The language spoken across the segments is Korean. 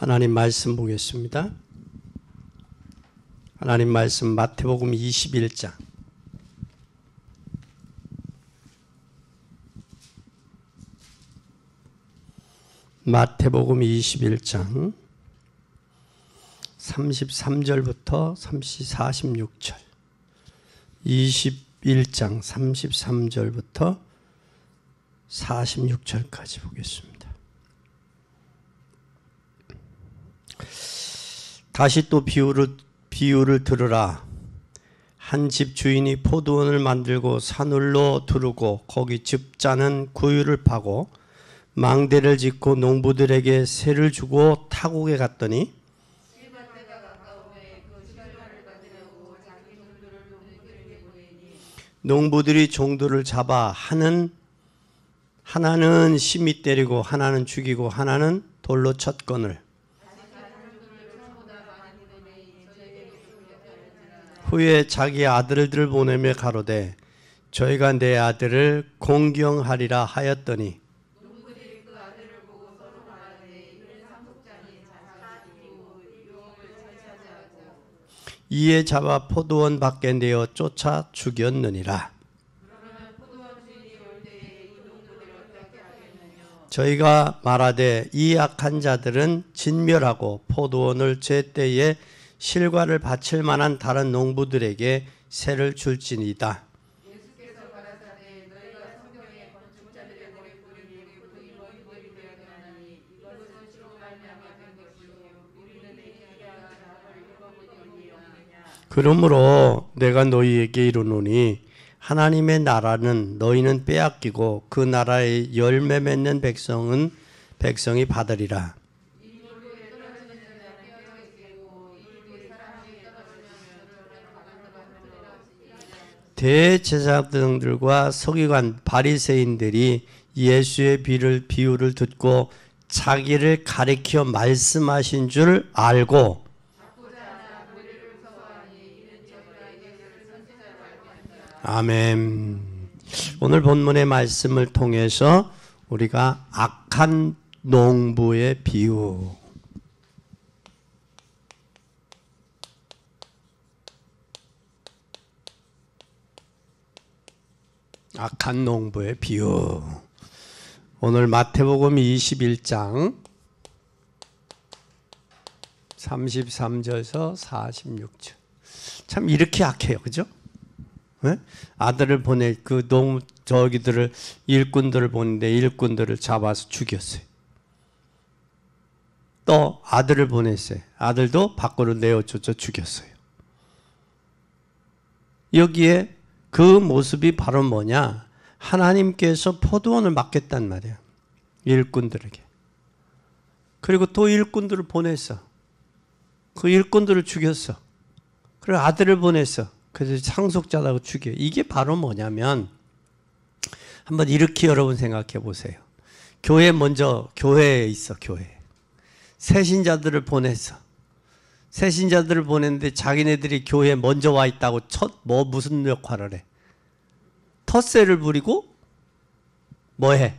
하나님 말씀 보겠습니다. 하나님 말씀 마태복음 21장. 마태복음 21장 33절부터 46절. 21장 33절부터 46절까지 보겠습니다. 다시 또 비유를 들으라. 한 집 주인이 포도원을 만들고 산울로 두르고 거기 즙자는 구유를 파고 망대를 짓고 농부들에게 세를 주고 타국에 갔더니 농부들이 종들을 잡아 하나는 심히 때리고 하나는 죽이고 하나는 돌로 쳤거늘 후에 자기 아들들을 보내며 가로되 저희가 내 아들을 공경하리라 하였더니 이에 잡아 포도원 밖에 내어 쫓아 죽였느니라. 저희가 말하되 이 악한 자들은 진멸하고 포도원을 제때에 실과를 바칠 만한 다른 농부들에게 세를 줄지니이다. 그러므로 내가 너희에게 이르노니 하나님의 나라는 너희는 빼앗기고 그 나라의 열매 맺는 백성이 받으리라. 대제사장들과 서기관 바리새인들이 예수의 비유를 듣고 자기를 가리켜 말씀하신 줄 알고 아멘. 오늘 본문의 말씀을 통해서 우리가 악한 농부의 비유, 악한 농부의 비유. 오늘 마태복음 21장 33절에서 46절. 참 이렇게 악해요, 그죠? 네? 아들을 저기들을 일꾼들을 보는데 일꾼들을 잡아서 죽였어요. 또 아들을 보냈어요. 아들도 밖으로 내어쫓아 죽였어요. 여기에 그 모습이 바로 뭐냐? 하나님께서 포도원을 맡겼단 말이에요. 일꾼들에게. 그리고 또 일꾼들을 보냈어. 그 일꾼들을 죽였어. 그리고 아들을 보냈어. 그래서 상속자라고 죽여. 이게 바로 뭐냐면 한번 이렇게 여러분 생각해 보세요. 교회에 있어. 교회. 새신자들을 보냈어. 새신자들을 보냈는데 자기네들이 교회에 먼저 와 있다고 무슨 역할을 해? 텃세를 부리고 뭐 해?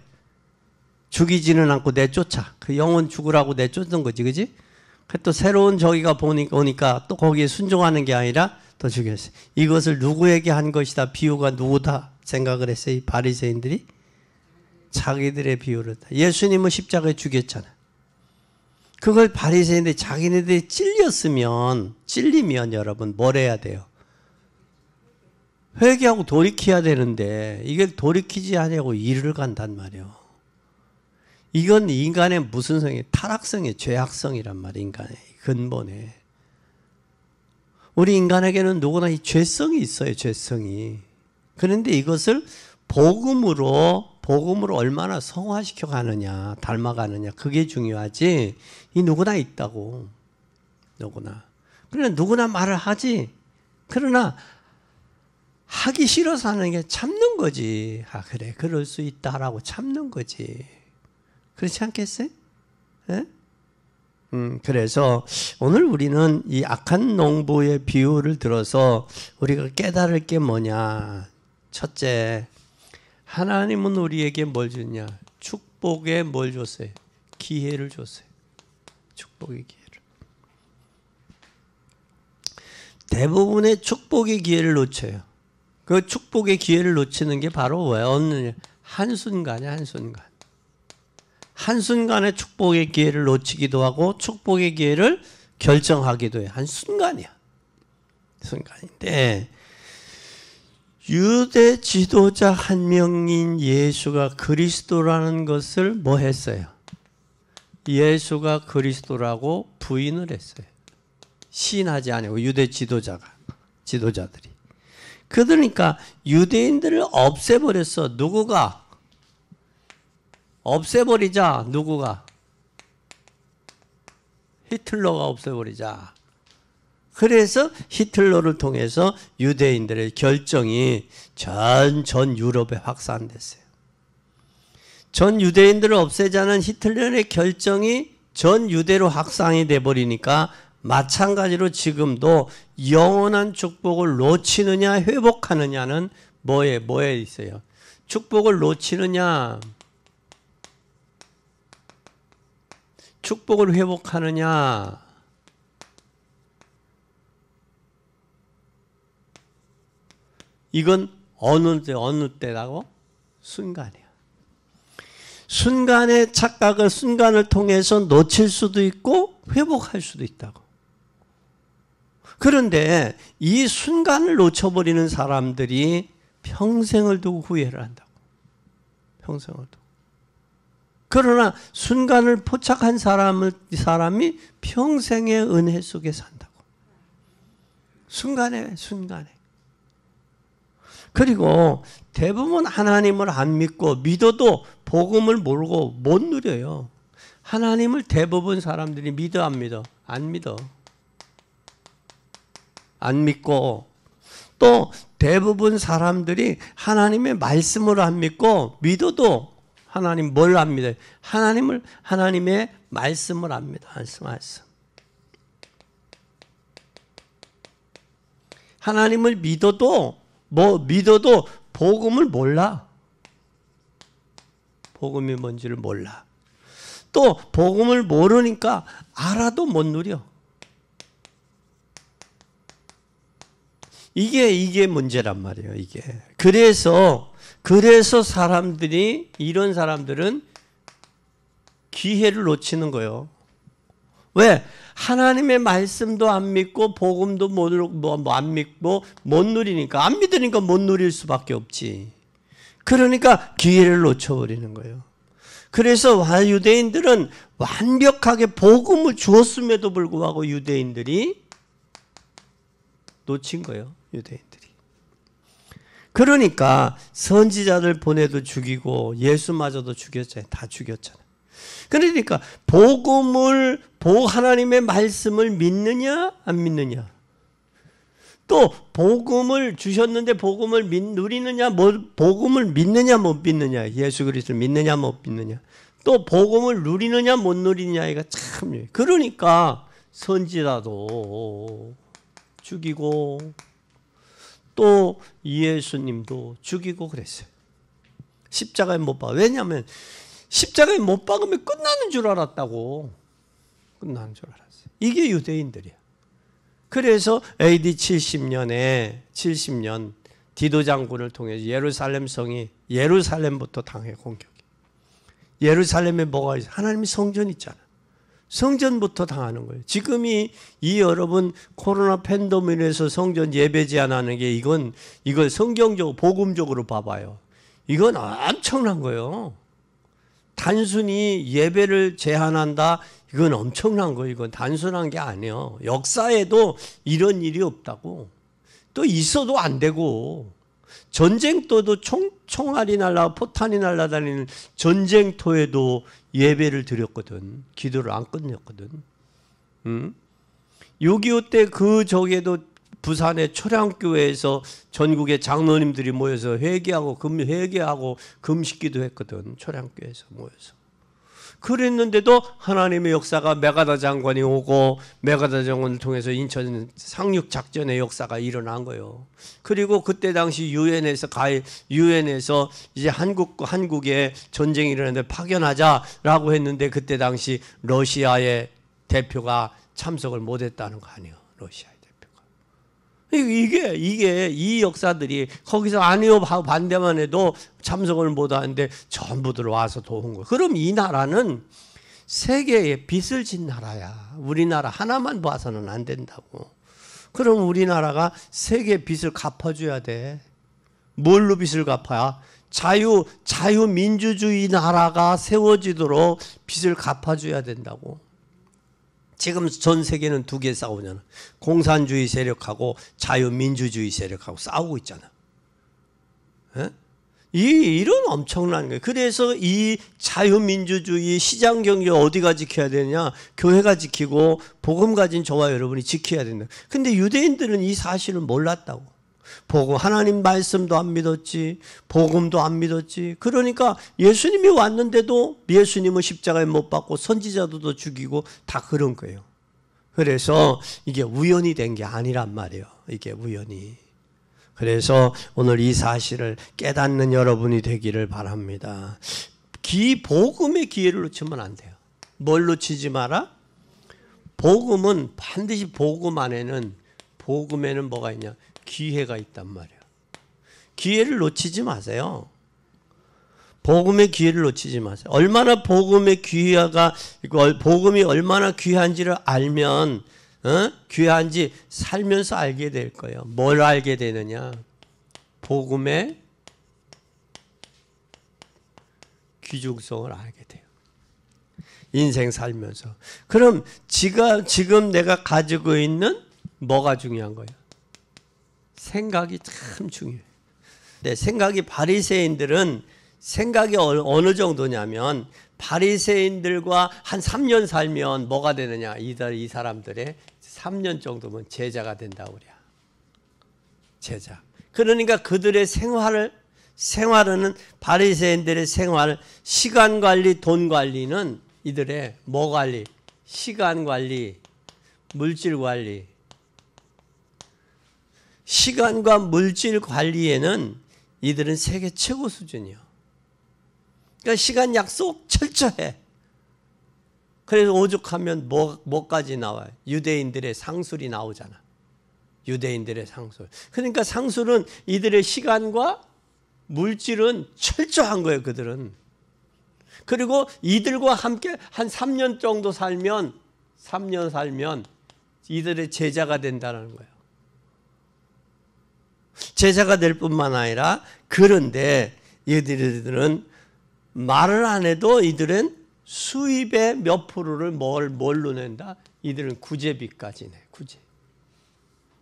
죽이지는 않고 내쫓아. 그 영혼 죽으라고 내쫓는 거지, 그지? 또 새로운 저기가 오니까 또 거기에 순종하는 게 아니라 또 죽였어요. 이것을 누구에게 한 것이다? 비유가 누구다 생각을 했어요? 이 바리새인들이 자기들의 비유를. 예수님은 십자가에 죽였잖아. 그걸 바리새인들이 자기네들이 찔리면 여러분 뭘 해야 돼요? 회개하고 돌이켜야 되는데 이걸 돌이키지 않냐고 이를 간단 말이에요. 이건 인간의 무슨 성이에요? 타락성이에요. 죄악성이란 말이에요. 인간의 근본에. 우리 인간에게는 누구나 이 죄성이 있어요. 죄성이. 그런데 이것을 복음으로 얼마나 성화시켜 가느냐, 닮아가느냐, 그게 중요하지. 이 누구나 있다고. 누구나. 그러나 누구나 말을 하지. 그러나 하기 싫어서 하는 게 참는 거지. 아, 그래. 그럴 수 있다라고 참는 거지. 그렇지 않겠어요? 네? 그래서 오늘 우리는 이 악한 농부의 비유를 들어서 우리가 깨달을 게 뭐냐. 첫째, 하나님은 우리에게 뭘 줬냐? 축복에 뭘 줬어요? 기회를 줬어요. 축복의 기회를. 대부분의 축복의 기회를 놓쳐요. 그 축복의 기회를 놓치는 게 바로 왜? 어느 한순간이야, 한순간. 한순간에 축복의 기회를 놓치기도 하고 축복의 기회를 결정하기도 해요. 한순간이야. 순간인데 유대 지도자 한 명인 예수가 그리스도라는 것을 뭐 했어요? 예수가 그리스도라고 부인을 했어요. 시인하지 않고 유대 지도자들이. 그러니까 유대인들을 없애버렸어. 누구가? 없애버리자. 누구가? 히틀러가 없애버리자. 그래서 히틀러를 통해서 유대인들의 결정이 전 유럽에 확산됐어요. 전 유대인들을 없애자는 히틀러의 결정이 전 유대로 확산이 돼버리니까 마찬가지로 지금도 영원한 축복을 놓치느냐 회복하느냐는 뭐에 있어요? 축복을 놓치느냐 축복을 회복하느냐 이건 어느 때라고? 순간이야. 순간의 착각을 순간을 통해서 놓칠 수도 있고 회복할 수도 있다고. 그런데 이 순간을 놓쳐버리는 사람들이 평생을 두고 후회를 한다고. 평생을 두고. 그러나 순간을 포착한 사람이 평생의 은혜 속에 산다고. 순간에. 그리고 대부분 하나님을 안 믿고 믿어도 복음을 모르고 못 누려요. 하나님을 대부분 사람들이 믿어 안 믿어? 안 믿어. 안 믿고 또 대부분 사람들이 하나님의 말씀을 안 믿고 믿어도 하나님 뭘 안 믿어요? 하나님의 말씀을 안 믿어. 말씀. 하나님을 믿어도 복음을 몰라. 복음이 뭔지를 몰라. 또 복음을 모르니까 알아도 못 누려. 이게 문제란 말이에요. 이게. 그래서 이런 사람들은 기회를 놓치는 거예요. 왜? 하나님의 말씀도 안 믿고 복음도 안 믿고 못 누리니까 안 믿으니까 못 누릴 수밖에 없지. 그러니까 기회를 놓쳐버리는 거예요. 그래서 유대인들은 완벽하게 복음을 주었음에도 불구하고 유대인들이 놓친 거예요. 유대인들이. 그러니까 선지자들 보내도 죽이고 예수마저도 죽였잖아요. 다 죽였잖아요. 그러니까 하나님의 말씀을 믿느냐 안 믿느냐, 또 복음을 주셨는데 복음을 누리느냐, 복음을 믿느냐 못 믿느냐, 예수 그리스도를 믿느냐 못 믿느냐, 또 복음을 누리느냐 못 누리느냐가 참. 그러니까 선지자도 죽이고 또 예수님도 죽이고 그랬어요. 십자가에 못 박아. 왜냐하면 십자가에 못 박으면 끝나는 줄 알았다고. 끝나는 줄 알았어요. 이게 유대인들이야. 그래서 AD 70년 디도 장군을 통해서 예루살렘부터 당해 공격이. 예루살렘에 뭐가 있어? 하나님의 성전 있잖아. 성전부터 당하는 거예요. 지금이 여러분 코로나 팬데믹에서 성전 예배 제한하는 게 이건 성경적으로 복음적으로 봐봐요. 이건 엄청난 거예요. 단순히 예배를 제한한다, 이건 엄청난 거예요. 이건 단순한 게 아니에요. 역사에도 이런 일이 없다고. 또 있어도 안 되고, 전쟁터도 총알이 날라 포탄이 날아다니는 전쟁터에도 예배를 드렸거든. 기도를 안 끝냈거든. 6.25 때 저기에도 부산의 초량교회에서 전국의 장로님들이 모여서 회개하고 금식기도 했거든. 초량교회에서 모여서. 그랬는데도 하나님의 역사가 메가다 장관이 오고 메가다 장관을 통해서 인천 상륙작전의 역사가 일어난 거예요. 그리고 그때 당시 유엔에서 이제 한국에 전쟁이 일어났는데 파견하자라고 했는데 그때 당시 러시아의 대표가 참석을 못했다는 거 아니에요. 러시아의 대표가. 이 역사들이 거기서 아니요 반대만 해도 참석을 못하는데 전부들 와서 도운 거예요. 그럼 이 나라는 세계에 빚을 진 나라야. 우리나라 하나만 봐서는 안 된다고. 그럼 우리나라가 세계 빚을 갚아줘야 돼. 뭘로 빚을 갚아야? 자유민주주의 나라가 세워지도록 빚을 갚아줘야 된다고. 지금 전 세계는 두 개 싸우잖아. 공산주의 세력하고 자유민주주의 세력하고 싸우고 있잖아. 에? 이런 엄청난 거예요. 그래서 이 자유민주주의 시장경제 어디가 지켜야 되냐? 교회가 지키고 복음 가진 저와 여러분이 지켜야 된다. 근데 유대인들은 이 사실을 몰랐다고. 복음, 하나님 말씀도 안 믿었지, 복음도 안 믿었지. 그러니까 예수님이 왔는데도 예수님은 십자가에 못 박고 선지자들도 죽이고 다 그런 거예요. 그래서 이게 우연이 된 게 아니란 말이에요. 이게 우연이. 그래서 오늘 이 사실을 깨닫는 여러분이 되기를 바랍니다. 복음의 기회를 놓치면 안 돼요. 뭘 놓치지 마라? 복음은 반드시 복음에는 뭐가 있냐? 기회가 있단 말이에요. 기회를 놓치지 마세요. 복음의 기회를 놓치지 마세요. 얼마나 복음의 복음이 얼마나 귀한지를 알면 귀한지 살면서 알게 될 거예요. 뭘 알게 되느냐? 복음의 귀중성을 알게 돼요. 인생 살면서. 그럼 지금 내가 가지고 있는 뭐가 중요한 거예요? 생각이 참 중요해요. 네, 바리새인들은 생각이 어느 정도냐면 바리새인들과 한 3년 살면 뭐가 되느냐? 이 사람들의 3년 정도면 제자가 된다고 그래요. 제자. 그러니까 그들의 생활은 바리새인들의 생활, 시간 관리, 돈 관리는 이들의 뭐 관리? 시간 관리, 물질 관리. 시간과 물질 관리에는 이들은 세계 최고 수준이요. 그러니까 시간 약속 철저해. 그래서 오죽하면 뭐까지 나와요? 유대인들의 상술이 나오잖아. 유대인들의 상술. 그러니까 상술은 이들의 시간과 물질은 철저한 거예요, 그들은. 그리고 이들과 함께 한 3년 정도 살면 이들의 제자가 된다는 거예요. 제자가 될 뿐만 아니라 그런데 이들은 말을 안 해도 이들은 수입의 몇 프로를 뭘로 낸다? 이들은 구제비까지 내.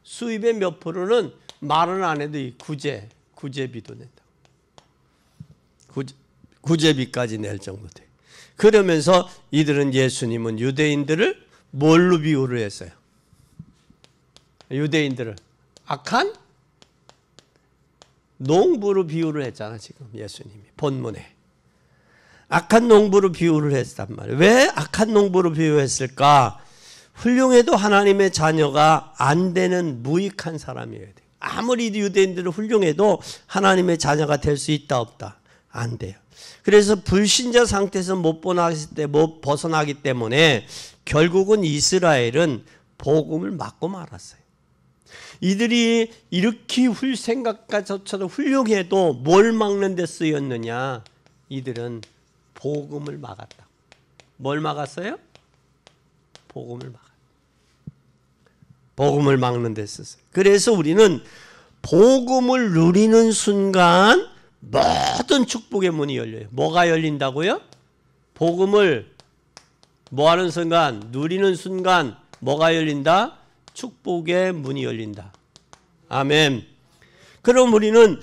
수입의 몇 프로는 말은 안 해도 이 구제비도 낸다. 구제비까지 낼 정도 돼. 그러면서 이들은 예수님은 유대인들을 뭘로 비유를 했어요? 유대인들을 악한 농부로 비유를 했잖아, 지금 예수님이 본문에. 악한 농부로 비유를 했단 말이에요. 왜 악한 농부로 비유했을까? 훌륭해도 하나님의 자녀가 안 되는 무익한 사람이어야 돼. 아무리 유대인들은 훌륭해도 하나님의 자녀가 될 수 있다 없다? 안 돼요. 그래서 불신자 상태에서 못 벗어나기 때문에 결국은 이스라엘은 복음을 막고 말았어요. 이들이 이렇게 생각까지도 훌륭해도 뭘 막는 데 쓰였느냐? 이들은 복음을 막았다. 뭘 막았어요? 복음을 막았다. 복음을 막는 데 썼어요. 그래서 우리는 복음을 누리는 순간 모든 축복의 문이 열려요. 뭐가 열린다고요? 복음을 뭐하는 순간? 누리는 순간 뭐가 열린다? 축복의 문이 열린다. 아멘. 그럼 우리는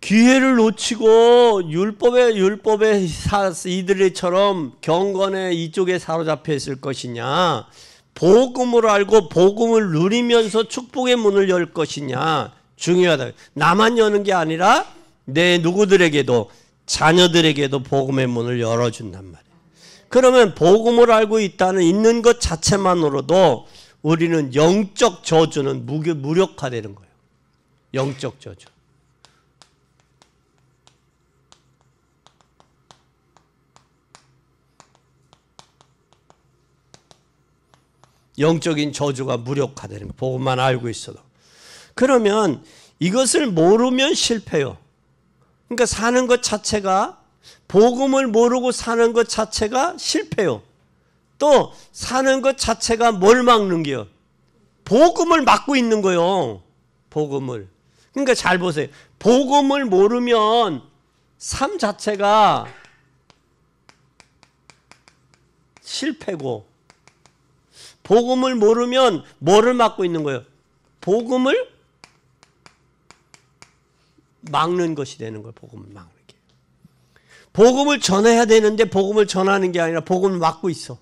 기회를 놓치고 율법에 이들처럼 경건에 이쪽에 사로잡혀 있을 것이냐, 복음을 알고 복음을 누리면서 축복의 문을 열 것이냐 중요하다. 나만 여는 게 아니라 내 누구들에게도, 자녀들에게도 복음의 문을 열어준단 말이에요. 그러면 복음을 알고 있는 것 자체만으로도 우리는 영적 저주는 무력화되는 거예요. 영적 저주. 영적인 저주가 무력화되는 거. 복음만 알고 있어도. 그러면 이것을 모르면 실패요. 그러니까 사는 것 자체가, 복음을 모르고 사는 것 자체가 실패요. 또 사는 것 자체가 뭘 막는 게요? 복음을 막고 있는 거요. 복음을. 그러니까 잘 보세요. 복음을 모르면 삶 자체가 실패고, 복음을 모르면 뭐를 막고 있는 거예요? 복음을 막는 것이 되는 거예요. 복음을 막는 게. 복음을 전해야 되는데 복음을 전하는 게 아니라 복음을 막고 있어.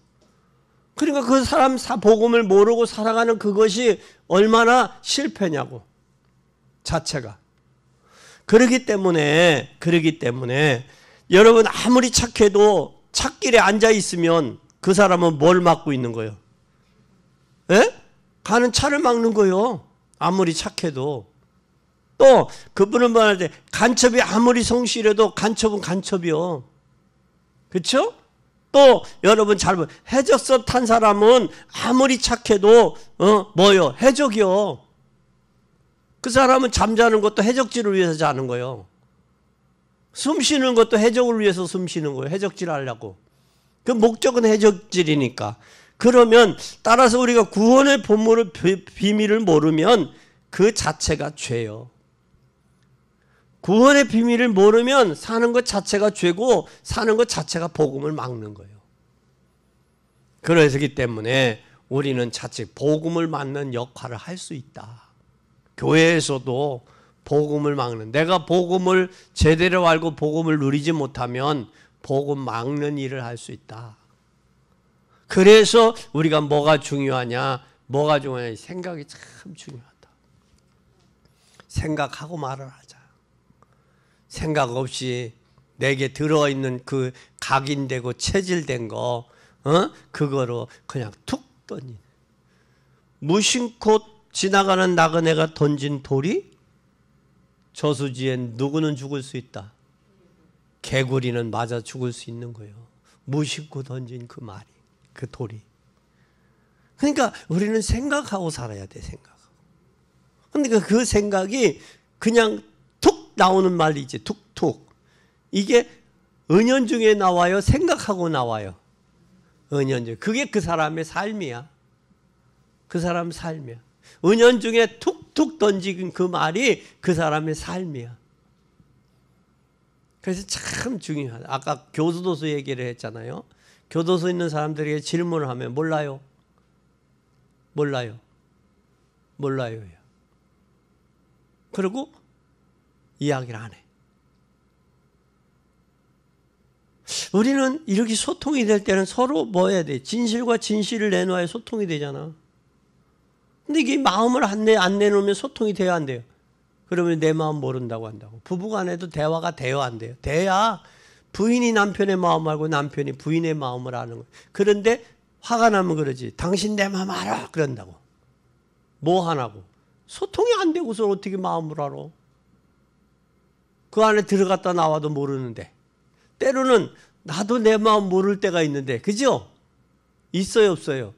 그러니까 그 사람 복음을 모르고 살아가는 그것이 얼마나 실패냐고. 자체가. 그러기 때문에 여러분 아무리 착해도 찻길에 앉아 있으면 그 사람은 뭘 막고 있는 거예요? 예? 가는 차를 막는 거예요. 아무리 착해도. 또 그분은 말할 때 간첩이 아무리 성실해도 간첩은 간첩이요. 그렇죠? 또 여러분 잘 보세요. 해적선 탄 사람은 아무리 착해도 뭐요? 해적이요. 그 사람은 잠자는 것도 해적질을 위해서 자는 거예요. 숨 쉬는 것도 해적을 위해서 숨 쉬는 거예요. 해적질 하려고. 그 목적은 해적질이니까. 그러면 따라서 우리가 구원의 본물을 비밀을 모르면 그 자체가 죄요. 구원의 비밀을 모르면 사는 것 자체가 죄고 사는 것 자체가 복음을 막는 거예요. 그렇기 때문에 우리는 자칫 복음을 막는 역할을 할 수 있다. 교회에서도 복음을 막는, 내가 복음을 제대로 알고 복음을 누리지 못하면 복음 막는 일을 할 수 있다. 그래서 우리가 뭐가 중요하냐? 생각이 참 중요하다. 생각하고 말을 하자. 생각 없이 내게 들어있는 그 각인되고 체질된 거, 그거로 그냥 툭 던진. 무심코 지나가는 나그네가 던진 돌이 저수지엔 누구는 죽을 수 있다. 개구리는 맞아 죽을 수 있는 거예요. 무심코 던진 그 말이, 그 돌이. 그러니까 우리는 생각하고 살아야 돼, 생각하고. 그러니까 그 생각이 그냥 툭 나오는 말이지, 툭툭. 이게 은연중에 나와요, 생각하고 나와요. 은연중. 그게 그 사람의 삶이야. 그 사람 삶이야. 은연중에 툭툭 던진 그 말이 그 사람의 삶이야. 그래서 참 중요하다. 아까 교도소 얘기를 했잖아요. 교도소 있는 사람들에게 질문을 하면 몰라요. 몰라요. 몰라요. 그리고 이야기를 안 해. 우리는 이렇게 소통이 될 때는 서로 뭐 해야 돼? 진실과 진실을 내놓아야 소통이 되잖아. 근데 이게 마음을 안 내놓으면 소통이 돼야 안 돼요. 그러면 내 마음 모른다고 한다고. 부부간에도 대화가 돼야 안 돼요. 돼야 부인이 남편의 마음 알고 남편이 부인의 마음을 아는 거예요. 그런데 화가 나면 그러지. 당신 내 마음 알아. 그런다고. 뭐 하나고. 소통이 안 되고서 어떻게 마음을 알아. 그 안에 들어갔다 나와도 모르는데. 때로는 나도 내 마음 모를 때가 있는데. 그죠? 있어요 없어요?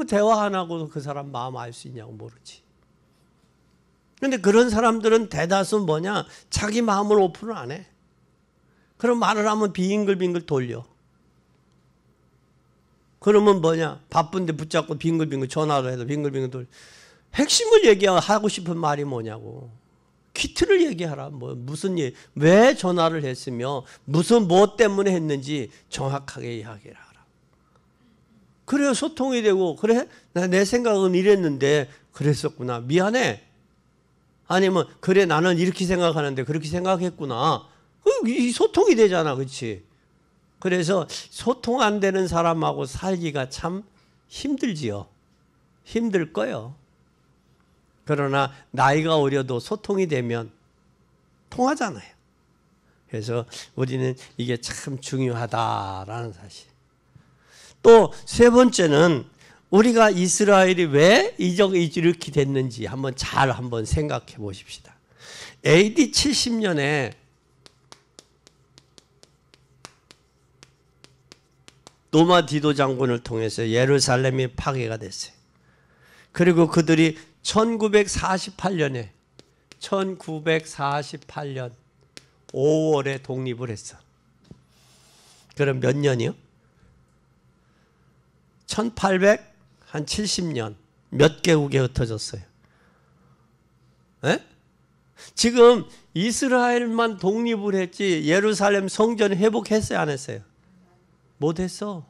대화 안 하고도 그 사람 마음 알 수 있냐고 모르지. 그런데 그런 사람들은 대다수 뭐냐? 자기 마음을 오픈을 안 해. 그럼 말을 하면 빙글빙글 돌려. 그러면 뭐냐? 바쁜데 붙잡고 빙글빙글 전화를 해도 빙글빙글 돌려. 핵심을 얘기하고 싶은 말이 뭐냐고. 퀴트를 얘기하라. 왜 전화를 했으며 뭐 때문에 했는지 정확하게 이야기를 하라. 그래야 소통이 되고, 그래? 내 생각은 이랬는데 그랬었구나. 미안해. 아니면 그래 나는 이렇게 생각하는데 그렇게 생각했구나. 이 소통이 되잖아. 그렇지? 그래서 소통 안 되는 사람하고 살기가 참 힘들지요. 힘들 거예요. 그러나 나이가 어려도 소통이 되면 통하잖아요. 그래서 우리는 이게 참 중요하다라는 사실. 또 세 번째는 우리가 이스라엘이 왜 이렇게 됐는지 한번 생각해 보십시다. AD 70년에 노마디도 장군을 통해서 예루살렘이 파괴가 됐어요. 그리고 그들이 1948년 5월에 독립을 했어. 그럼 몇 년이요? 1870년 몇 개국에 흩어졌어요? 에? 지금 이스라엘만 독립을 했지 예루살렘 성전 회복했어요, 안 했어요? 못했어.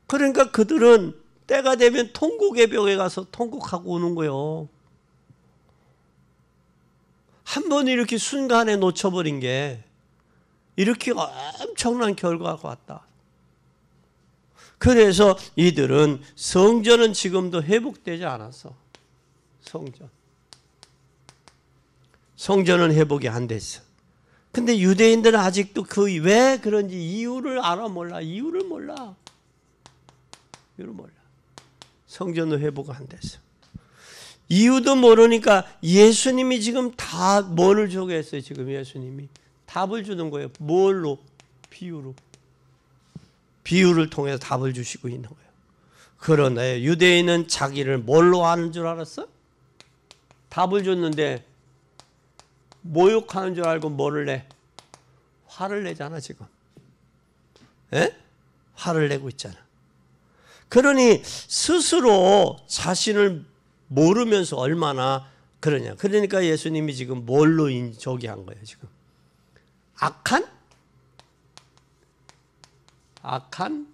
그러니까 그들은 때가 되면 통곡의 벽에 가서 통곡하고 오는 거예요. 한 번 이렇게 순간에 놓쳐버린 게 이렇게 엄청난 결과가 왔다. 그래서 이들은 성전은 지금도 회복되지 않았어. 성전은 회복이 안 됐어. 근데 유대인들은 아직도 그 왜 그런지 이유를 알아 몰라. 이유를 몰라. 성전은 회복 안 됐어. 이유도 모르니까 예수님이 지금 다 뭐를 주겠어요? 지금 예수님이 답을 주는 거예요. 뭘로? 비유로. 비유를 통해서 답을 주시고 있는 거예요. 그러나 유대인은 자기를 뭘로 아는 줄 알았어? 답을 줬는데 모욕하는 줄 알고 뭐를 내? 화를 내잖아 지금. 에? 화를 내고 있잖아. 그러니 스스로 자신을 모르면서 얼마나 그러냐. 그러니까 예수님이 지금 뭘로 저기 한 거예요 지금. 악한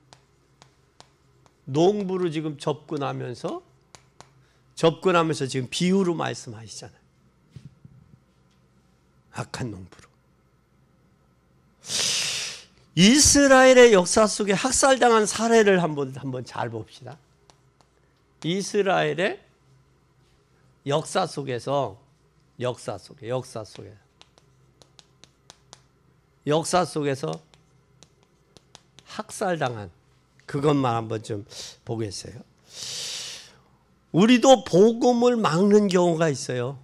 농부로 지금 접근하면서 지금 비유로 말씀하시잖아요. 악한 농부로. 이스라엘의 역사 속에 학살당한 사례를 한번 잘 봅시다. 이스라엘의 역사 속에서 학살당한 그것만 한번 좀 보겠어요. 우리도 복음을 막는 경우가 있어요.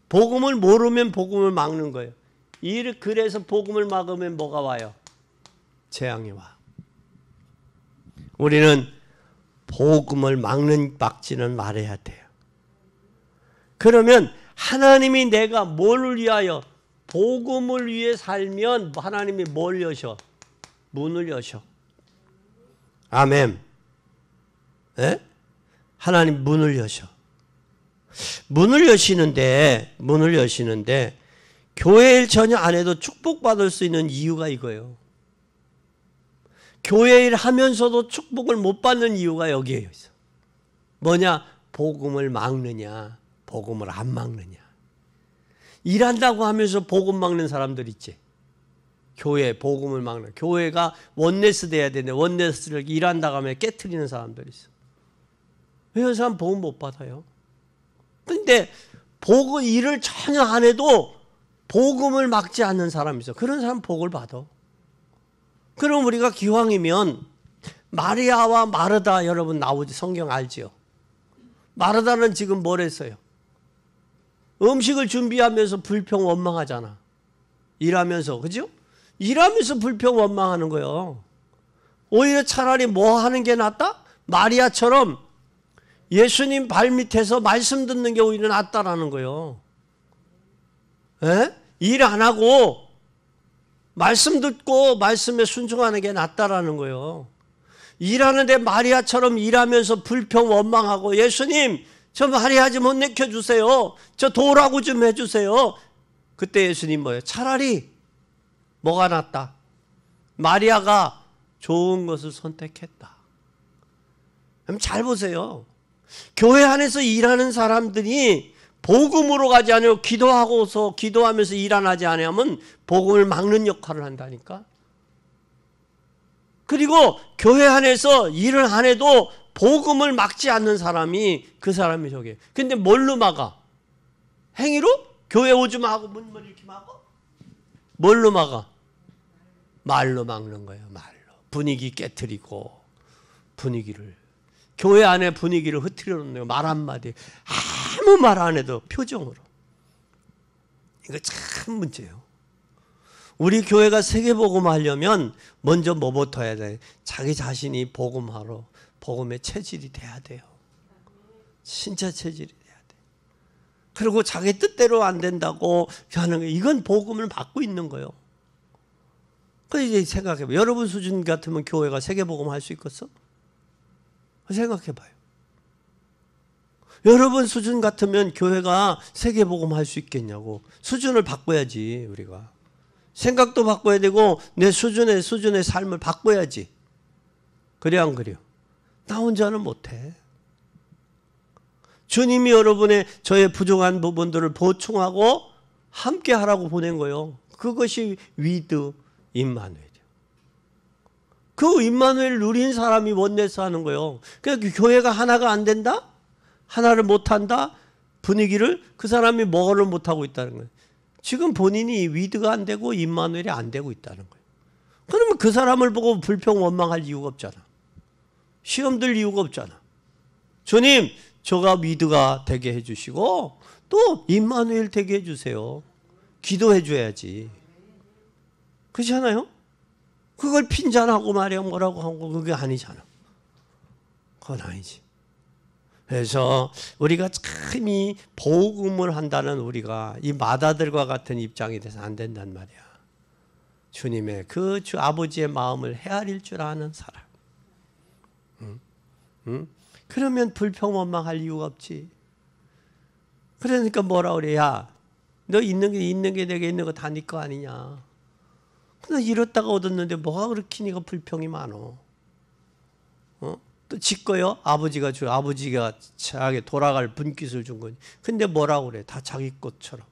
복음을 모르면 복음을 막는 거예요. 그래서 복음을 막으면 뭐가 와요? 재앙이 와. 우리는 복음을 막지는 말아야 돼요. 그러면 하나님이 내가 뭘 위하여? 복음을 위해 살면 하나님이 뭘 여셔? 문을 여셔. 아멘. 에? 하나님 문을 여셔. 문을 여시는데 교회 일 전혀 안 해도 축복받을 수 있는 이유가 이거예요. 교회 일 하면서도 축복을 못 받는 이유가 여기에 있어. 뭐냐? 복음을 막느냐, 복음을 안 막느냐. 일한다고 하면서 복음 막는 사람들 있지. 교회 복음을 막는. 교회가 원네스 돼야 되는데 원네스를 일한다고 하면 깨트리는 사람들이 있어. 왜 그 사람 복음 못 받아요? 근데 복음 일을 전혀 안 해도 복음을 막지 않는 사람이 있어. 그런 사람 복을 받아. 그럼 우리가 기왕이면 마리아와 마르다 여러분 나오지. 성경 알지요? 마르다는 지금 뭘 했어요? 음식을 준비하면서 불평 원망하잖아. 일하면서. 그죠? 일하면서 불평 원망하는 거예요. 오히려 차라리 뭐 하는 게 낫다? 마리아처럼 예수님 발밑에서 말씀 듣는 게 오히려 낫다라는 거예요. 일 안 하고 말씀 듣고 말씀에 순종하는 게 낫다라는 거예요. 일하는데 마리아처럼 일하면서 불평 원망하고 예수님 저 마리아 좀 혼내켜 주세요. 저 도라고 좀 해주세요. 그때 예수님 뭐예요? 차라리 뭐가 낫다? 마리아가 좋은 것을 선택했다. 그럼 잘 보세요. 교회 안에서 일하는 사람들이 복음으로 가지 않으면 기도하면서 일 안 하지 않으면 복음을 막는 역할을 한다니까. 그리고 교회 안에서 일을 안 해도 복음을 막지 않는 사람이 그 사람이 저게. 근데 뭘로 막아? 행위로? 교회 오지 마고 문 이렇게 막아? 뭘로 막아? 말로 막는 거예요. 말로. 분위기 깨트리고 분위기를. 교회 안에 분위기를 흐트려 놓는 거예요. 말 한마디. 아무 말 안 해도 표정으로. 이거 참 문제예요. 우리 교회가 세계복음 하려면 먼저 뭐부터 해야 돼? 자기 자신이 복음하러 복음의 체질이 돼야 돼요. 신체 체질이 돼야 돼. 그리고 자기 뜻대로 안 된다고 하는 거, 이건 복음을 받고 있는 거예요. 그 이제 생각해봐요. 여러분 수준 같으면 교회가 세계복음 할 수 있겠어? 생각해봐요. 여러분 수준 같으면 교회가 세계복음 할 수 있겠냐고. 수준을 바꿔야지. 우리가 생각도 바꿔야 되고 내 수준의 삶을 바꿔야지. 그래 안 그래요? 나 혼자는 못해. 주님이 여러분의 저의 부족한 부분들을 보충하고 함께 하라고 보낸 거예요. 그것이 위드 임마누엘이에요. 그 임마누엘을 누린 사람이 원내서 하는 거예요. 그러니까 교회가 하나가 안 된다? 하나를 못한다? 분위기를 그 사람이 뭐를 못하고 있다는 거예요. 지금 본인이 위드가 안 되고 임마누엘이 안 되고 있다는 거예요. 그러면 그 사람을 보고 불평 원망할 이유가 없잖아. 시험 들 이유가 없잖아. 주님, 저가 위드가 되게 해주시고 또 임마누엘 되게 해주세요. 기도해 줘야지. 그렇잖아요? 그걸 핀잔하고 말이야 뭐라고 하고 그게 아니잖아. 그건 아니지. 그래서 우리가 참 이 복음을 한다는 우리가 이 마다들과 같은 입장이 돼서 안 된단 말이야. 주님의 그 주 아버지의 마음을 헤아릴 줄 아는 사람. 그러면 불평 원망할 이유가 없지. 그러니까 뭐라 그래? 야, 너 있는 게 내게 있는 거 다 네 거 아니냐. 근데 이렇다가 얻었는데 뭐가 그렇게 네가 불평이 많어? 또 지 거요? 아버지가 자기 돌아갈 분깃을 준 거니. 근데 뭐라고 그래? 다 자기 것처럼.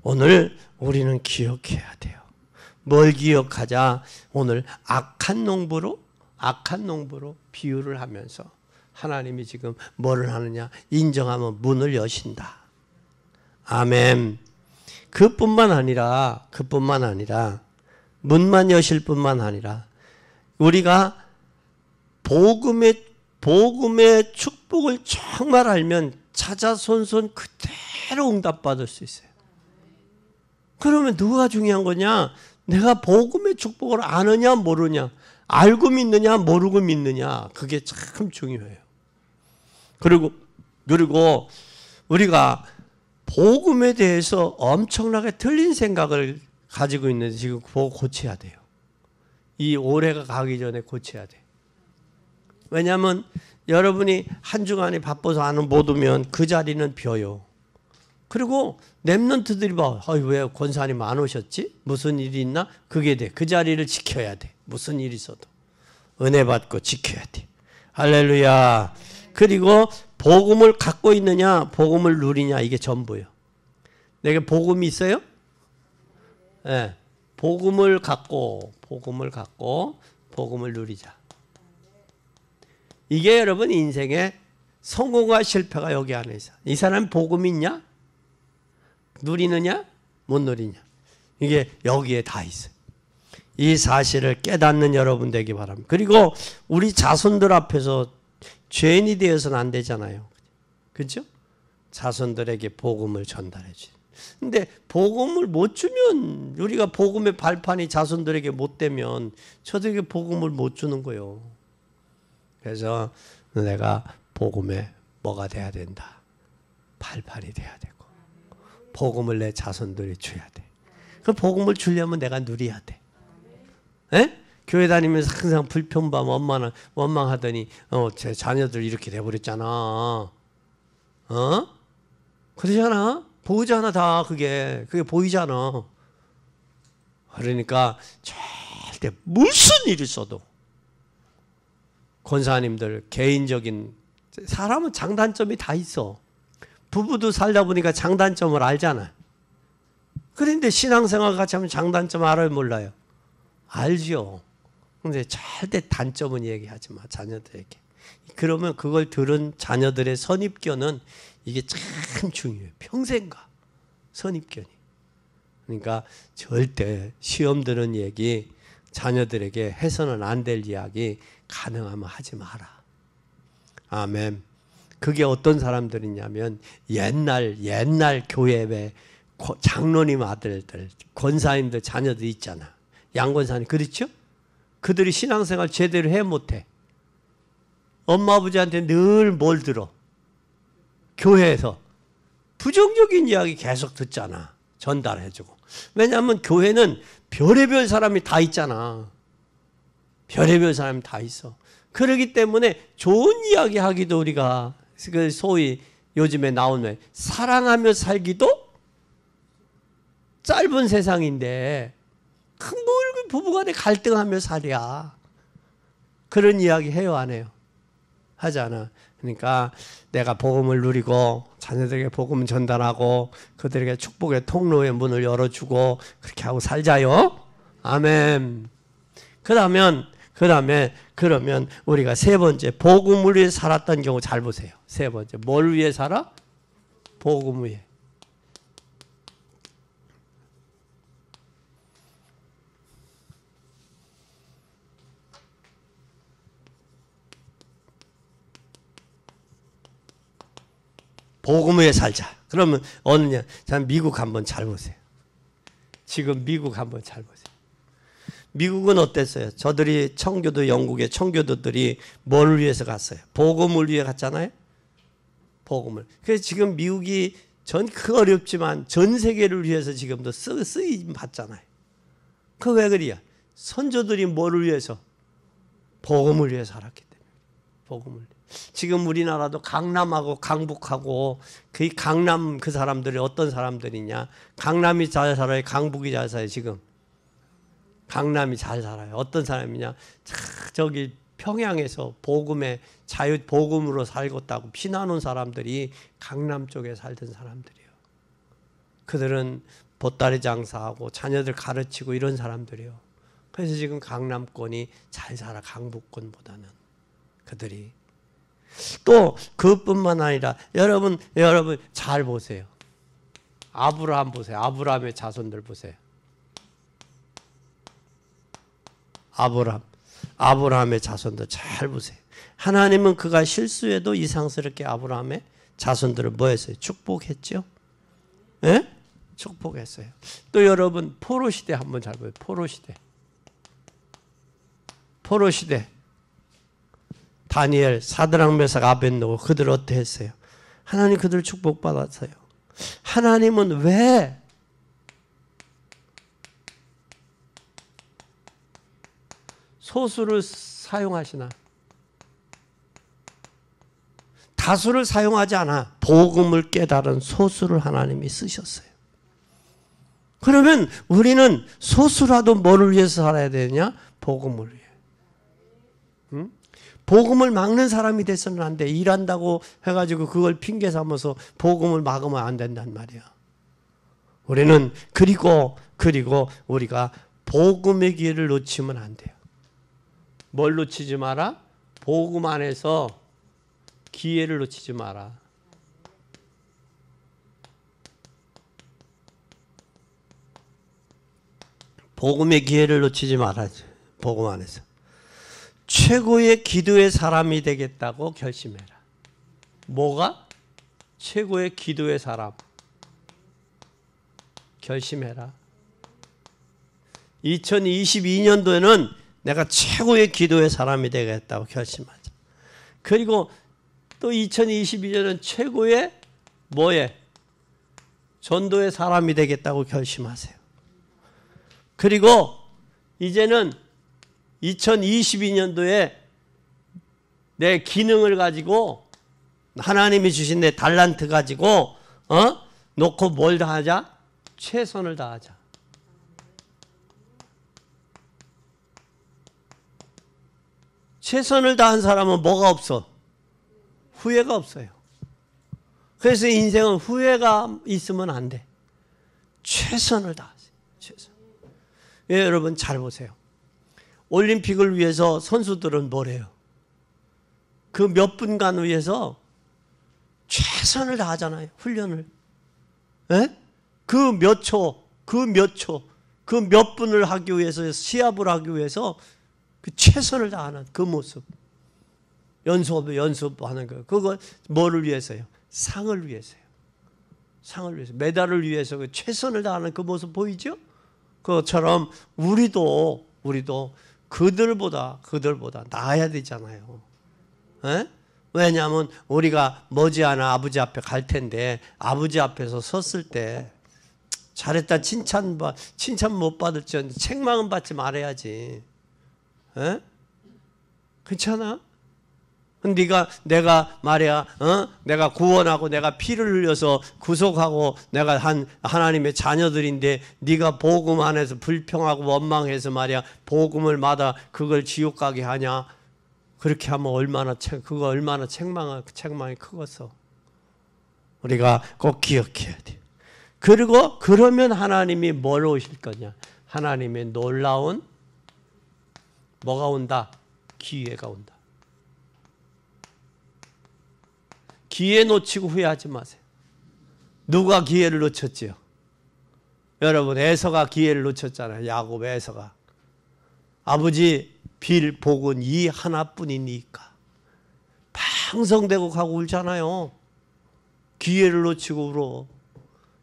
오늘 우리는 기억해야 돼요. 뭘 기억하자? 오늘 악한 농부로 비유를 하면서 하나님이 지금 뭐를 하느냐? 인정하면 문을 여신다. 아멘. 그뿐만 아니라 문만 여실 뿐만 아니라 우리가 복음의 축복을 정말 알면 자자손손 그대로 응답받을 수 있어요. 그러면 누가 중요한 거냐? 내가 복음의 축복을 아느냐 모르냐, 알고 믿느냐 모르고 믿느냐, 그게 참 중요해요. 그리고 우리가 복음에 대해서 엄청나게 틀린 생각을 가지고 있는데 지금 그거 고쳐야 돼요. 이 올해가 가기 전에 고쳐야 돼. 왜냐하면 여러분이 한 주간에 바빠서 못 오면 그 자리는 비어요. 그리고 랩런트들이 봐. 왜 권사님 안 오셨지? 무슨 일이 있나? 그게 돼. 그 자리를 지켜야 돼. 무슨 일이 있어도. 은혜 받고 지켜야 돼. 할렐루야. 그리고 복음을 갖고 있느냐, 복음을 누리냐, 이게 전부예요. 내게 복음이 있어요? 네. 복음을 갖고 복음을 누리자. 이게 여러분 인생의 성공과 실패가 여기 안에 있어. 이 사람 복음이 있냐? 누리느냐? 못 누리냐? 이게 여기에 다 있어요. 이 사실을 깨닫는 여러분 되기 바랍니다. 그리고 우리 자손들 앞에서 죄인이 되어서는 안 되잖아요. 그렇죠? 자손들에게 복음을 전달해 주세요. 근데 복음을 못 주면, 우리가 복음의 발판이 자손들에게 못 되면 저들에게 복음을 못 주는 거예요. 그래서 내가 복음에 뭐가 돼야 된다? 발판이 돼야 되고, 복음을 내 자손들이 줘야 돼. 그 복음을 주려면 내가 누려야 돼. 에? 교회 다니면서 항상 불평밤 원망하더니 제 자녀들 이렇게 돼버렸잖아. 그러잖아. 보이잖아. 다 그게 보이잖아. 그러니까 절대 무슨 일이 있어도 권사님들 개인적인, 사람은 장단점이 다 있어. 부부도 살다 보니까 장단점을 알잖아. 그런데 신앙생활 같이 하면 장단점 알아요 몰라요? 알죠. 근데 절대 단점은 얘기하지 마, 자녀들에게. 그러면 그걸 들은 자녀들의 선입견은 이게 참 중요해요. 평생가 선입견이. 그러니까 절대 시험 드는 얘기, 자녀들에게 해서는 안 될 이야기 가능하면 하지 마라. 아멘. 그게 어떤 사람들이냐면 옛날 교회에 장로님 아들들, 권사님들 자녀들 있잖아. 양권사님, 그렇죠? 그들이 신앙생활 제대로 해 못해? 엄마 아버지한테 늘 뭘 들어? 교회에서 부정적인 이야기 계속 듣잖아. 전달해주고. 왜냐하면 교회는 별의별 사람이 다 있잖아. 별의별 사람이 다 있어. 그렇기 때문에 좋은 이야기 하기도 우리가 소위 요즘에 나오는 사랑하며 살기도 짧은 세상인데 뭘 부부간에 갈등하며 살이야. 그런 이야기 해요, 안 해요? 하잖아. 그러니까 내가 복음을 누리고 자녀들에게 복음 전달하고 그들에게 축복의 통로의 문을 열어주고 그렇게 하고 살자요. 아멘. 그러면 우리가 세 번째 복음을 위해 살았던 경우 잘 보세요. 세 번째 뭘 위해 살아? 복음 위해. 복음 위에 살자. 그러면 어느 냐? 자, 미국 한번 잘 보세요. 지금 미국 한번 잘 보세요. 미국은 어땠어요? 저들이 청교도 영국의 청교도들이 뭘 위해서 갔어요? 복음을 위해 갔잖아요. 복음을. 그래서 지금 미국이 그 어렵지만 전 세계를 위해서 지금도 쓰임 받잖아요. 그 왜 그래요? 선조들이 뭐를 위해서? 복음을 위해 살았기 때문에. 복음을. 지금 우리나라도 강남하고 강북하고 그 강남 그 사람들이 어떤 사람들이냐? 강남이 잘 살아요? 강북이 잘 살아요? 지금 강남이 잘 살아요. 어떤 사람이냐? 저기 평양에서 복음의 복음으로 살겠다고 피난 온 사람들이 강남 쪽에 살던 사람들이에요. 그들은 보따리 장사하고 자녀들 가르치고 이런 사람들이에요. 그래서 지금 강남권이 잘 살아. 강북권보다는 그들이. 또 그뿐만 아니라 여러분 잘 보세요. 아브라함 보세요. 아브라함의 자손들 보세요. 아브라함의 자손들 잘 보세요. 하나님은 그가 실수해도 이상스럽게 아브라함의 자손들을 뭐 했어요? 축복했죠? 예? 축복했어요. 또 여러분 포로 시대 한번 잘 보세요. 포로 시대. 다니엘, 사드락, 메삭, 아벳느고 그들 어떻게 했어요? 하나님 그들 축복받았어요. 하나님은 왜 소수를 사용하시나? 다수를 사용하지 않아. 복음을 깨달은 소수를 하나님이 쓰셨어요. 그러면 우리는 소수라도 뭐를 위해서 살아야 되냐? 복음을 위해. 응? 복음을 막는 사람이 돼서는 안 돼. 일한다고 해가지고 그걸 핑계 삼아서 복음을 막으면 안 된단 말이야. 우리는 그리고 우리가 복음의 기회를 놓치면 안 돼요. 뭘 놓치지 마라? 복음 안에서 기회를 놓치지 마라. 복음의 기회를 놓치지 말아야지. 복음 안에서. 최고의 기도의 사람이 되겠다고 결심해라. 뭐가? 최고의 기도의 사람. 결심해라. 2022년도에는 내가 최고의 기도의 사람이 되겠다고 결심하자. 그리고 또 2022년은 최고의 뭐에? 전도의 사람이 되겠다고 결심하세요. 그리고 이제는 2022년도에 내 기능을 가지고 하나님이 주신 내 달란트 가지고 놓고 뭘 다하자? 최선을 다하자. 최선을 다한 사람은 뭐가 없어? 후회가 없어요. 그래서 인생은 후회가 있으면 안 돼. 최선을 다하세요. 최선. 예, 여러분 잘 보세요. 올림픽을 위해서 선수들은 뭘 해요? 그 몇 분간 위해서 최선을 다하잖아요. 훈련을. 예? 그 몇 초, 그 몇 분을 하기 위해서 시합을 하기 위해서 그 최선을 다하는 그 모습. 연습하는 거. 그거 뭐를 위해서요? 상을 위해서요. 상을 위해서. 메달을 위해서 그 최선을 다하는 그 모습 보이죠? 그것처럼 우리도 그들보다 나아야 되잖아요. 에? 왜냐하면 우리가 머지않아 아버지 앞에 갈 텐데 아버지 앞에서 섰을 때 잘했다 칭찬 못 받을지언정 책망은 받지 말아야지. 에? 그렇잖아? 내가 말이야, 내가 구원하고 내가 피를 흘려서 구속하고 내가 하나님의 자녀들인데 네가 복음 안에서 불평하고 원망해서 말이야 복음을 받아 그걸 지옥 가게 하냐? 그렇게 하면 얼마나 책망이 크겠어. 우리가 꼭 기억해야 돼. 그리고 그러면 하나님이 뭘 오실 거냐? 하나님의 놀라운 뭐가 온다? 기회가 온다. 기회 놓치고 후회하지 마세요. 누가 기회를 놓쳤지요? 여러분 에서가 기회를 놓쳤잖아요. 야곱 에서가. 아버지 빌 복은 이 하나뿐이니까. 방성대고 가고 울잖아요. 기회를 놓치고 울어.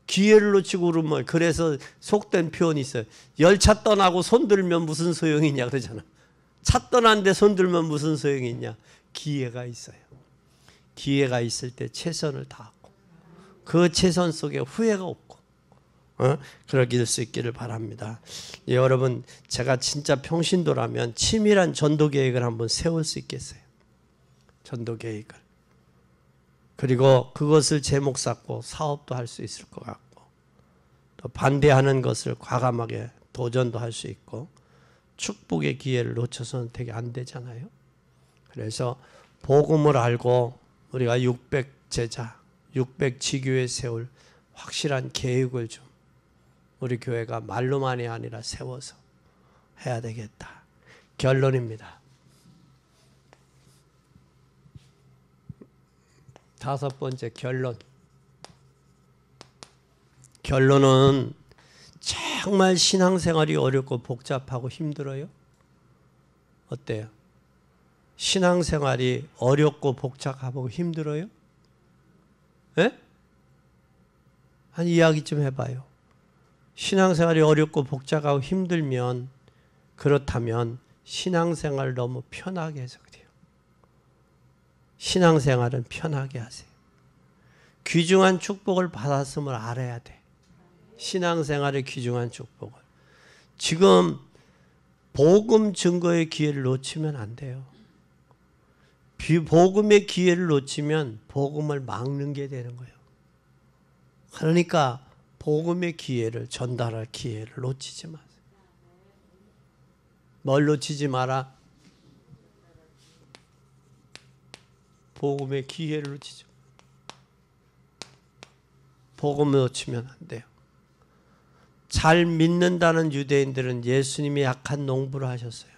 기회를 놓치고 울으면 그래서 속된 표현이 있어요. 열차 떠나고 손들면 무슨 소용이냐 그러잖아. 차 떠났는데 손들면 무슨 소용이 있냐. 기회가 있어요. 기회가 있을 때 최선을 다하고 그 최선 속에 후회가 없고 그렇게 될 수 있기를 바랍니다. 여러분 제가 진짜 평신도라면 치밀한 전도계획을 한번 세울 수 있겠어요. 전도계획을. 그리고 그것을 제목 삼고 사업도 할 수 있을 것 같고 또 반대하는 것을 과감하게 도전도 할 수 있고 축복의 기회를 놓쳐서는 되게 안 되잖아요. 그래서 복음을 알고 우리가 600제자, 600지교회 세울 확실한 계획을 좀 우리 교회가 말로만이 아니라 세워서 해야 되겠다. 결론입니다. 5번째 결론. 결론은 정말 신앙생활이 어렵고 복잡하고 힘들어요? 어때요? 신앙생활이 어렵고 복잡하고 힘들어요? 예? 한 이야기 좀 해봐요. 신앙생활이 어렵고 복잡하고 힘들면 그렇다면 신앙생활을 너무 편하게 해서 그래요. 신앙생활은 편하게 하세요. 귀중한 축복을 받았음을 알아야 돼. 신앙생활의 귀중한 축복을. 지금 복음 증거의 기회를 놓치면 안 돼요. 복음의 기회를 놓치면 복음을 막는 게 되는 거예요. 그러니까 복음의 기회를 전달할 기회를 놓치지 마세요. 뭘 놓치지 마라? 복음의 기회를 놓치지 마. 복음을 놓치면 안 돼요. 잘 믿는다는 유대인들은 예수님이 약한 농부를 하셨어요.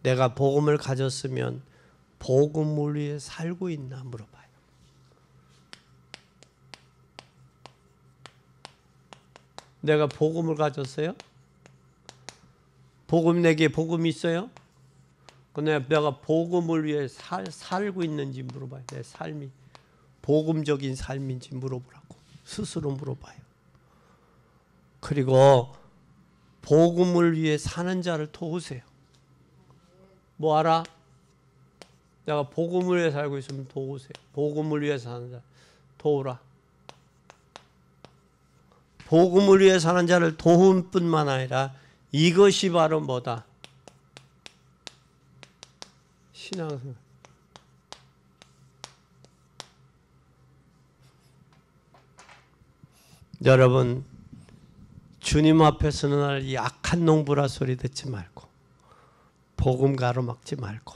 내가 복음을 가졌으면 복음을 위해 살고 있나 물어봐요. 내가 복음을 가졌어요? 내게 복음이 있어요? 내가 복음을 위해 살고 있는지 물어봐요. 내 삶이 복음적인 삶인지 물어보라고. 스스로 물어봐요. 그리고 복음을 위해 사는 자를 도우세요. 뭐 알아? 내가 복음을 위해 살고 있으면 도우세요. 복음을 위해 사는 자 도우라. 복음을 위해 사는 자를 도울 뿐만 아니라 이것이 바로 뭐다? 신앙생활. 여러분 주님 앞에 서는 날 이 악한 농부라 소리 듣지 말고 복음 가로막지 말고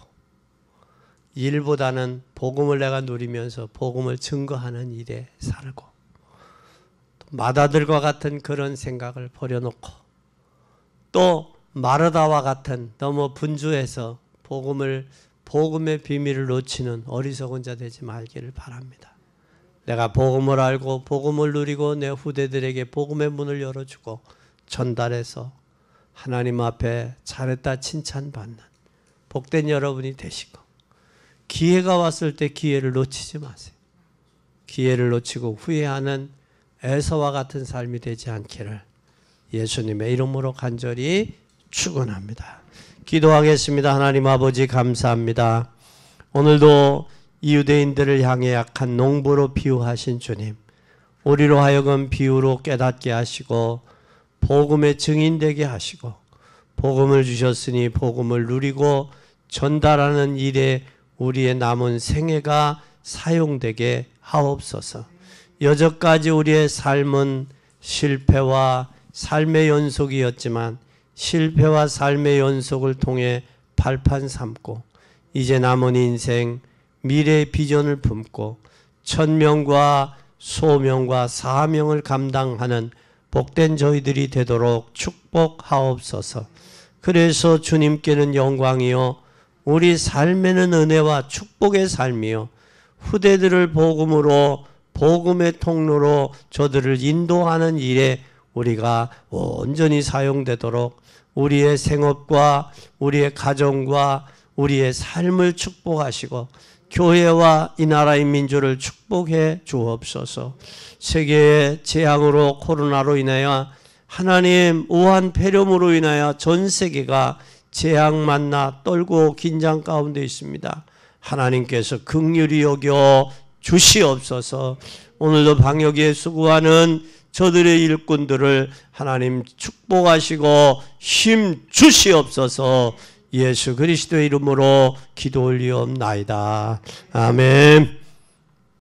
일보다는 복음을 내가 누리면서 복음을 증거하는 일에 살고 마다들과 같은 그런 생각을 버려놓고 또 마르다와 같은 너무 분주해서 복음의 비밀을 놓치는 어리석은 자 되지 말기를 바랍니다. 내가 복음을 알고 복음을 누리고 내 후대들에게 복음의 문을 열어주고 전달해서 하나님 앞에 잘했다 칭찬받는 복된 여러분이 되시고 기회가 왔을 때 기회를 놓치지 마세요. 기회를 놓치고 후회하는 에서와 같은 삶이 되지 않기를 예수님의 이름으로 간절히 축원합니다. 기도하겠습니다. 하나님 아버지 감사합니다. 오늘도 이유대인들을 향해 약한 농부로 비유하신 주님, 우리로 하여금 비유로 깨닫게 하시고 복음의 증인되게 하시고 복음을 주셨으니 복음을 누리고 전달하는 일에 우리의 남은 생애가 사용되게 하옵소서. 여전까지 우리의 삶은 실패와 삶의 연속이었지만 실패와 삶의 연속을 통해 발판 삼고 이제 남은 인생 미래의 비전을 품고 천명과 소명과 사명을 감당하는 복된 저희들이 되도록 축복하옵소서. 그래서 주님께는 영광이요 우리 삶에는 은혜와 축복의 삶이요 후대들을 복음으로 복음의 통로로 저들을 인도하는 일에 우리가 온전히 사용되도록 우리의 생업과 우리의 가정과 우리의 삶을 축복하시고 교회와 이 나라의 민주를 축복해 주옵소서. 세계의 재앙으로 코로나로 인하여 하나님 우한 폐렴으로 인하여 전 세계가 재앙 만나 떨고 긴장 가운데 있습니다. 하나님께서 긍휼히 여겨 주시옵소서. 오늘도 방역에 수고하는 저들의 일꾼들을 하나님 축복하시고 힘 주시옵소서. 예수 그리스도의 이름으로 기도 올리옵나이다. 아멘.